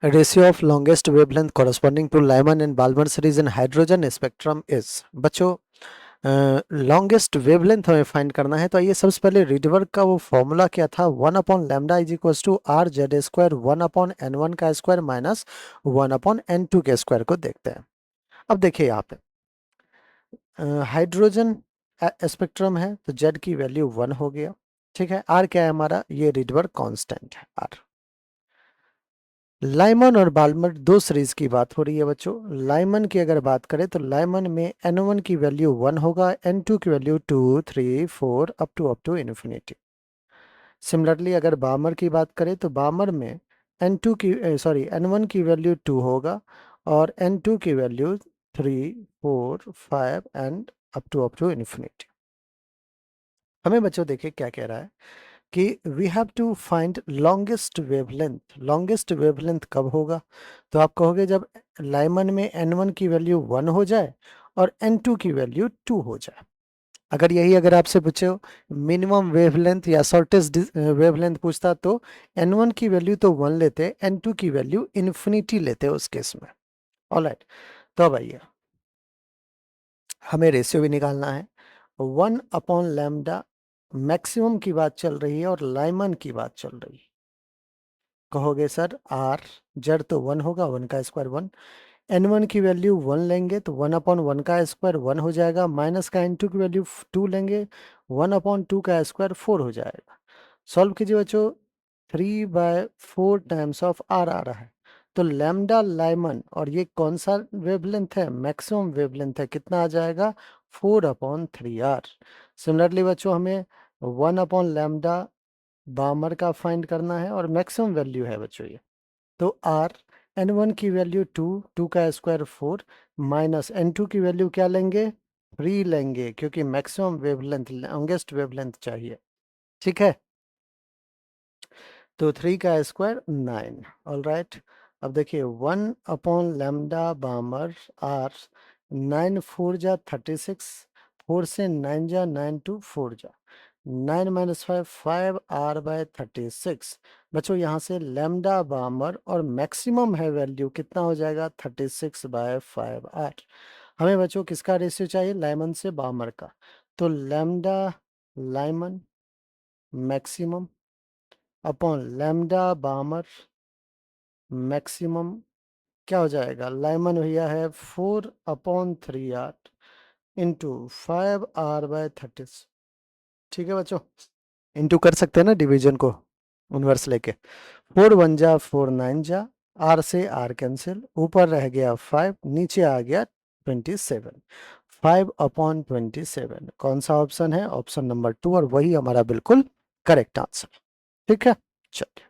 Ratio of longest wavelength corresponding to Lyman and Balmer series in hydrogen spectrum is. बच्चों longest wavelength हमें find करना है, तो आइए सबसे पहले रिडवर्क का वो फॉर्मूला क्या था, 1/λ is equal to R Z square 1/n1 का स्क्वायर माइनस 1/n2 के स्क्वायर को देखते हैं। अब देखिए यहाँ पे हाइड्रोजन स्पेक्ट्रम है तो जेड की वैल्यू 1 हो गया, ठीक है। आर क्या है हमारा, ये रिडवर्क कांस्टेंट है आर। लाइमन और बाल्मर दो सीरीज की बात हो रही है बच्चों। लाइमन की अगर बात करें तो लाइमन में n1 की वैल्यू 1 होगा, n2 की value 2 3 4 up to infinity. Similarly अगर बामर की बात करें तो बामर में n1 की वैल्यू 2 होगा और n2 की value 3 4 5 and up to infinity. हमें बच्चों देखिए क्या कह रहा है कि we have to find longest wavelength. Longest wavelength कब होगा, तो आप कहोगे जब लाइमन में n1 की वैल्यू 1 हो जाए और n2 की वैल्यू 2 हो जाए। अगर आपसे पूछे मिनिमम वेवलेंथ या शॉर्टेस्ट वेवलेंथ पूछता तो n1 की वैल्यू तो 1 लेते, n2 की वैल्यू इन्फिनिटी लेते उस केस में। ऑलराइट, तो अब आइए हमें रेशियो भी निकालना है। 1/λ मैक्सिमम की बात चल रही है और लाइमन की बात चल रही है। कहोगे सर आर जेड तो 1 होगा, 1 का स्क्वायर 1, n1 की वैल्यू 1 लेंगे तो 1/1 का स्क्वायर 1 हो जाएगा, माइनस का n2 की वैल्यू 2 लेंगे, 1/2 का स्क्वायर 4 हो जाएगा। सॉल्व कीजिए बच्चों, 3/4 टाइम्स ऑफ आर आ रहा है, तो लैम्डा लाइमन और ये कौन सा वेवलेंथ है, मैक्सिमम वेवलेंथ है, कितना आ जाएगा 4/3 आर। सिमिलरली बच्चों हमें 1/λ बामर का फाइंड करना है और मैक्सिमम वैल्यू है बच्चों ये, तो आर n1 की वैल्यू 2, 2 का स्क्वायर 4, माइनस n2 की वैल्यू क्या लेंगे 3 लेंगे, क्योंकि मैक्सिमम वेवलेंथ लॉन्गेस्ट वेवलेंथ चाहिए, ठीक है। तो 3 का स्क्वायर 9। ऑल राइट, अब देखिए 1/λ बामर आर, 9 4 जा 36, 4 से 9 जा 9 2 4 जा 9 माइनस 5 5 r/36। बच्चों यहाँ से लैम्डा बामर और मैक्सिमम है वैल्यू कितना हो जाएगा 36/5 r। हमें बच्चों किसका रेशियो चाहिए, लाइमन से बामर का, तो lambda Lyman maximum upon lambda Balmer maximum क्या हो जाएगा, लाइमन भैया है 4/3 r इंटू 5 r/36। ठीक है बच्चों, इंटू कर सकते हैं ना डिवीजन को इनवर्स लेके, 4 1 जा 4 9 जा, आर से आर कैंसिल, ऊपर रह गया 5, नीचे आ गया 27, 5/27। कौन सा ऑप्शन है, ऑप्शन नंबर 2, और वही हमारा बिल्कुल करेक्ट आंसर। ठीक है, चलिए।